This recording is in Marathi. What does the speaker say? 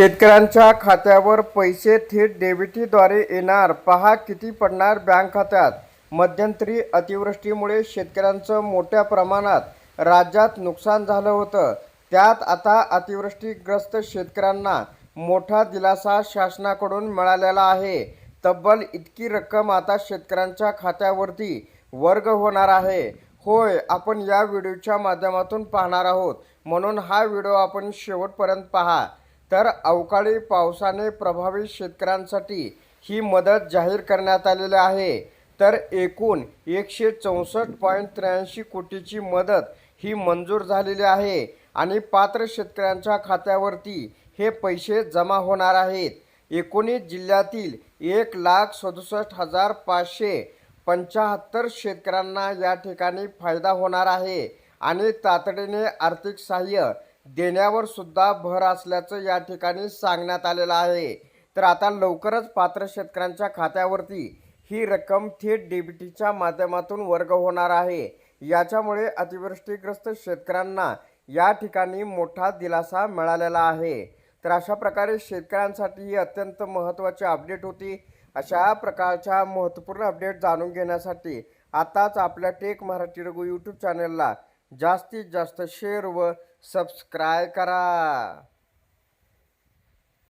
शेतकऱ्यांच्या खात्यावर पैसे थेट डेबिटद्वारे येणार, पहा किती पडणार बँक खात्यात। मध्यंतरी अतिवृष्टीमुळे शेतकऱ्यांचं मोठ्या प्रमाणात राज्यात नुकसान झालं होतं। त्यात आता अतिवृष्टीग्रस्त शेतकऱ्यांना मोठा दिलासा शासनाकडून मिळालेला आहे। तब्बल इतकी रक्कम आता शेतकऱ्यांच्या खात्यावरती वर्ग होणार आहे। होय, आपण या व्हिडिओच्या माध्यमातून पाहणार आहोत, म्हणून हा व्हिडिओ आपण शेवटपर्यंत पहा। तर अवकाळी पावसाने प्रभावित शेतकऱ्यांसाठी ही मदत जाहीर करण्यात आलेली आहे। तर एकूण 164.83 कोटीची मदत ही मंजूर झालेली आहे आणि पात्र शेतकऱ्यांच्या खात्यावरती हे पैसे जमा होणार आहेत। 19 जिल्ह्यातील 1,67,575 शेतकऱ्यांना या ठिकाणी फायदा होणार आहे आणि तातडीने आर्थिक सहाय्य देण्यावर सुद्धा भर असल्याचं या ठिकाणी सांगण्यात आलेलं आहे। तर आता लवकरच पात्र शेतकऱ्यांच्या खात्यावरती ही रक्कम थेट डीबीटीच्या माध्यमातून वर्ग होणार आहे। याच्यामुळे अतिवृष्टीग्रस्त शेतकऱ्यांना या ठिकाणी मोठा दिलासा मिळालेला आहे। तर अशा प्रकारे शेतकऱ्यांसाठी ही अत्यंत महत्त्वाची अपडेट होती। अशा प्रकारच्या महत्त्वपूर्ण अपडेट जाणून घेण्यासाठी आताच आपल्या टेक मराठी रघु यूट्यूब चॅनलला जास्तीत जास्त शेअर व सबस्क्राईब करा।